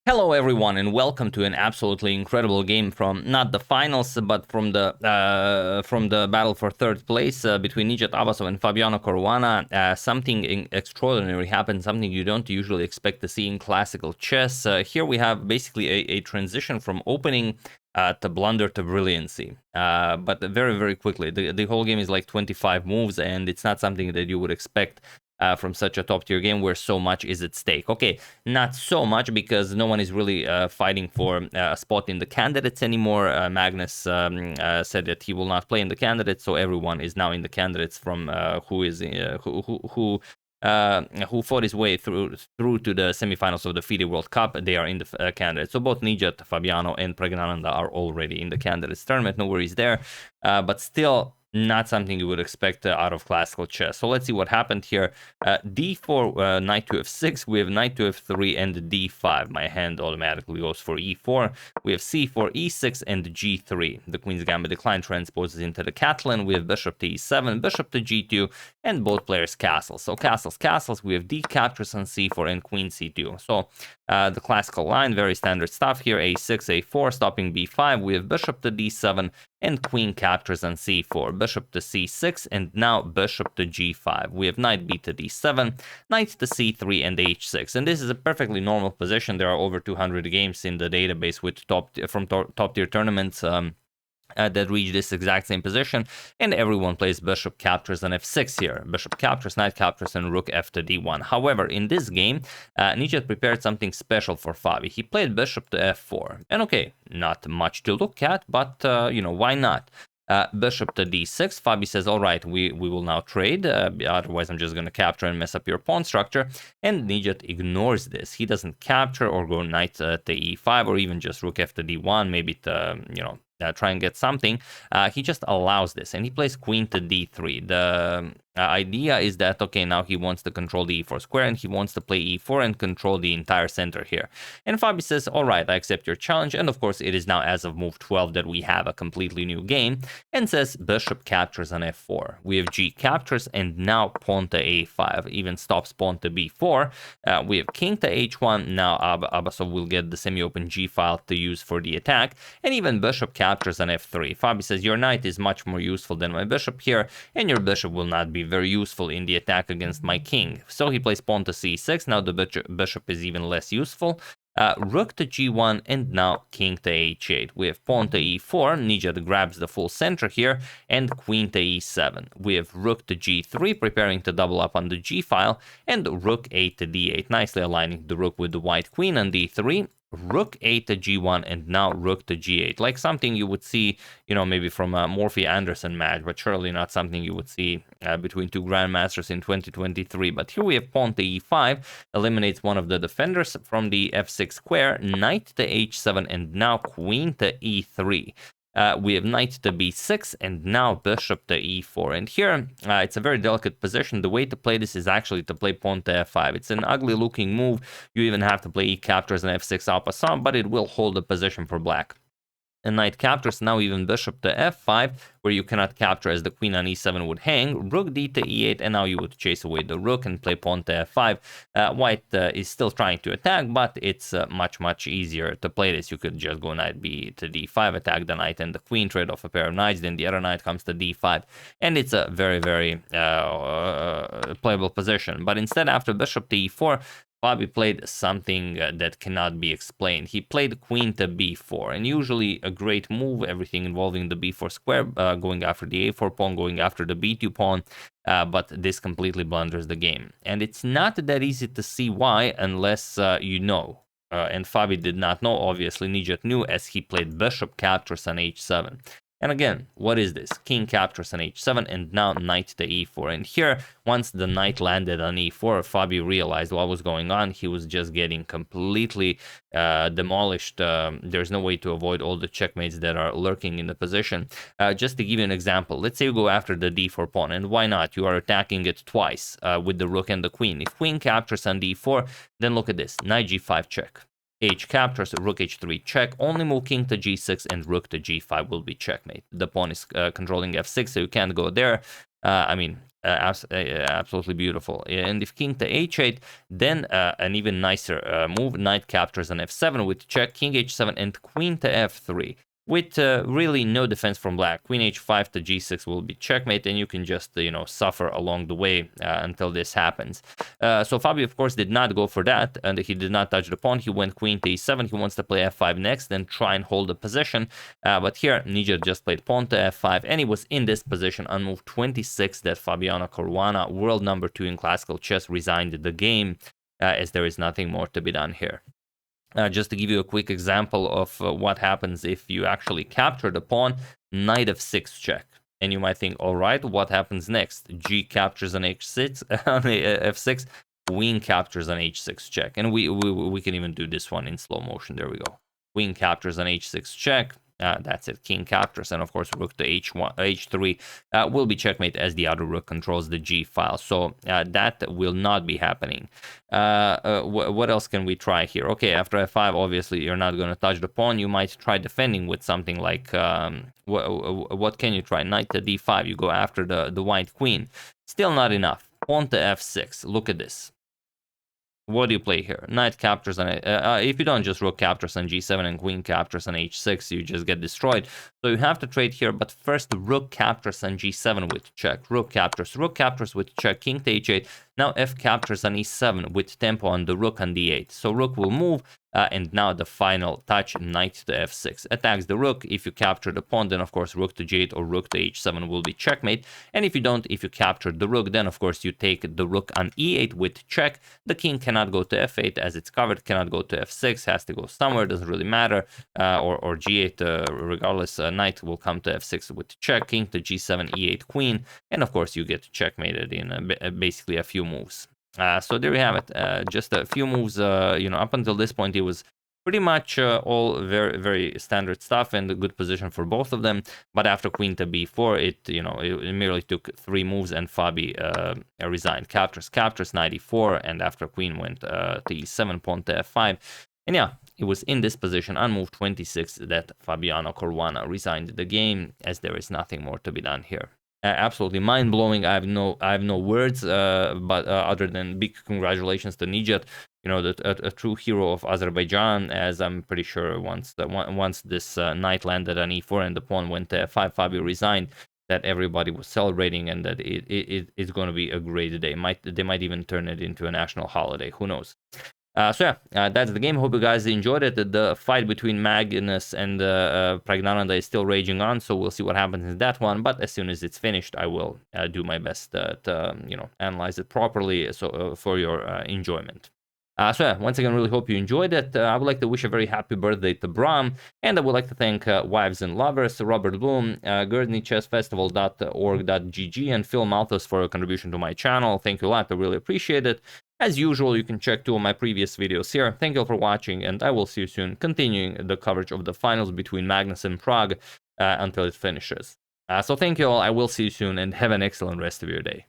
Hello everyone and welcome to an absolutely incredible game from not the finals but from the battle for third place between Nijat, Abasov and Fabiano Caruana. Something extraordinary happened, something you don't usually expect to see in classical chess. Here we have basically a transition from opening to blunder to brilliancy, but very quickly. The whole game is like 25 moves and it's not something that you would expect from such a top-tier game where so much is at stake. Okay, not so much because no one is really fighting for a spot in the candidates anymore. Magnus said that he will not play in the candidates, so everyone is now in the candidates from who fought his way through to the semifinals of the FIDE World Cup. They are in the candidates. So both Nijat, Fabiano, and Pragnananda are already in the candidates tournament. No worries there, but still not something you would expect out of classical chess. So let's see what happened here. D4, knight to f6, we have knight to f3 and d5. My hand automatically goes for e4. We have c4, e6, and g3. The queen's gambit decline transposes into the Catalan. We have bishop to e7, bishop to g2, and both players castles. So castles, we have d captures on c4 and queen c2. So the classical line, very standard stuff here, a6, a4, stopping b5. We have bishop to d7, and queen captures on c4, bishop to c6, and now bishop to g5. We have knight b to d7, knight to c3, and h6. And this is a perfectly normal position. There are over 200 games in the database with top-tier tournaments that reach this exact same position, and everyone plays bishop captures on f6 here. Bishop captures, knight captures, and rook f to d1. However, in this game, Nijat prepared something special for Fabi. He played bishop to f4. And okay, not much to look at, but, why not? Bishop to d6. Fabi says, all right, we will now trade. Otherwise, I'm just going to capture and mess up your pawn structure. And Nijat ignores this. He doesn't capture or go knight to e5 or even just rook f to d1, maybe to, try and get something. He just allows this, and he plays queen to d3. The idea is that, okay, now he wants to control the e4 square, and he wants to play e4 and control the entire center here. And Fabi says, all right, I accept your challenge. And of course, it is now as of move 12 that we have a completely new game, and says bishop captures on f4. We have g captures, and now pawn to a5, even stops pawn to b4. We have king to h1. Now Abasov will get the semi-open g file to use for the attack, and even bishop captures on f3. Fabi says, your knight is much more useful than my bishop here, and your bishop will not be very useful in the attack against my king. So he plays pawn to c6. Now the bishop is even less useful. Rook to g1, and now king to h8. We have pawn to e4. Nijat grabs the full center here, and queen to e7. We have rook to g3, preparing to double up on the g file, and rook 8 to d8, nicely aligning the rook with the white queen on d3. Rook 8 to g1, and now rook to g8, like something you would see, maybe from a Morphy Anderson match, but surely not something you would see between two grandmasters in 2023. But here we have pawn to e5, eliminates one of the defenders from the f6 square, knight to h7, and now queen to e3. We have knight to b6, and now bishop to e4. And here, it's a very delicate position. The way to play this is actually to play pawn to f5. It's an ugly-looking move. You even have to play e captures and f6 Abasov, but it will hold the position for black. And knight captures, now even bishop to f5, where you cannot capture as the queen on e7 would hang. Rook d to e8, and now you would chase away the rook and play pawn to f5. White is still trying to attack, but it's much easier to play this. You could just go knight b to d5, attack the knight and the queen, trade off a pair of knights, then the other knight comes to d5. And it's a very playable position. But instead, after bishop to e4, Fabi played something that cannot be explained. He played queen to b4, and usually a great move, everything involving the b4 square, going after the a4 pawn, going after the b2 pawn, but this completely blunders the game. And it's not that easy to see why unless you know. And Fabi did not know, obviously. Nijat knew, as he played bishop captures on h7. And again, what is this? King captures on h7, and now knight to e4. And here, once the knight landed on e4, Fabi realized what was going on. He was just getting completely demolished. There's no way to avoid all the checkmates that are lurking in the position. Just to give you an example, let's say you go after the d4 pawn, and why not? You are attacking it twice with the rook and the queen. If queen captures on d4, then look at this, knight g5 check. H captures, rook h3 check, only move king to g6, and rook to g5 will be checkmate. The pawn is controlling f6, so you can't go there. I mean, absolutely beautiful. And if king to h8, then an even nicer move, knight captures on f7 with check, king h7, and queen to f3. With really no defense from black. Queen h5 to g6 will be checkmate, and you can just, suffer along the way until this happens. So Fabio, of course, did not go for that, and he did not touch the pawn. He went queen to e7. He wants to play f5 next, then try and hold the position. But here, Nijat just played pawn to f5, and he was in this position on move 26 that Fabiano Caruana, world number 2 in classical chess, resigned the game, as there is nothing more to be done here. Just to give you a quick example of what happens if you actually capture the pawn, knight f6 check. And you might think, all right, what happens next? G captures on h6, on f6, queen captures on h6 check. And we can even do this one in slow motion. There we go. Queen captures on h6 check. That's it. King captures, and of course rook to h3 will be checkmate as the other rook controls the g file. So that will not be happening. What else can we try here? Okay, after f5, obviously you're not going to touch the pawn. You might try defending with something like what can you try? Knight to d5. You go after the white queen. Still not enough. Pawn to f6. Look at this. What do you play here? Knight captures on if you don't just rook captures on g7 and queen captures on h6, you just get destroyed. So you have to trade here, but first rook captures on g7 with check. Rook captures with check. King to h8. Now f captures on e7 with tempo on the rook on d8. So rook will move, and now the final touch, knight to f6. Attacks the rook. If you capture the pawn, then of course rook to g8 or rook to h7 will be checkmate. And if you don't, if you capture the rook, then of course you take the rook on e8 with check. The king cannot go to f8 as it's covered, cannot go to f6, has to go somewhere, doesn't really matter, or g8, regardless, knight will come to f6 with check, king to g7, e8, queen, and of course you get checkmated in basically a few moves. So there we have it, just a few moves. Up until this point it was pretty much all very, very standard stuff and a good position for both of them. But after queen to b4, it merely took 3 moves and Fabi resigned. Captures 94, and after queen went to e7, pawn to f5. And yeah, it was in this position on move 26 that Fabiano Caruana resigned the game, as there is nothing more to be done here. Absolutely mind-blowing. I have no words, but other than big congratulations to Nijat, a true hero of Azerbaijan, as I'm pretty sure once this knight landed on e4 and the pawn went to f5, Fabio resigned, that everybody was celebrating, and that it's going to be a great day. They might even turn it into a national holiday. Who knows? So yeah, that's the game. Hope you guys enjoyed it. The fight between Magnus and Pragnananda is still raging on, so we'll see what happens in that one. But as soon as it's finished, I will do my best to analyze it properly, so for your enjoyment. So yeah, once again, really hope you enjoyed it. I would like to wish a very happy birthday to Bram, and I would like to thank Wives and Lovers, Robert Bloom, GurdneyChessFestival.org.gg, and Phil Malthus for a contribution to my channel. Thank you a lot. I really appreciate it. As usual, you can check 2 of my previous videos here. Thank you all for watching, and I will see you soon, continuing the coverage of the finals between Magnus and Prague until it finishes. So thank you all. I will see you soon, and have an excellent rest of your day.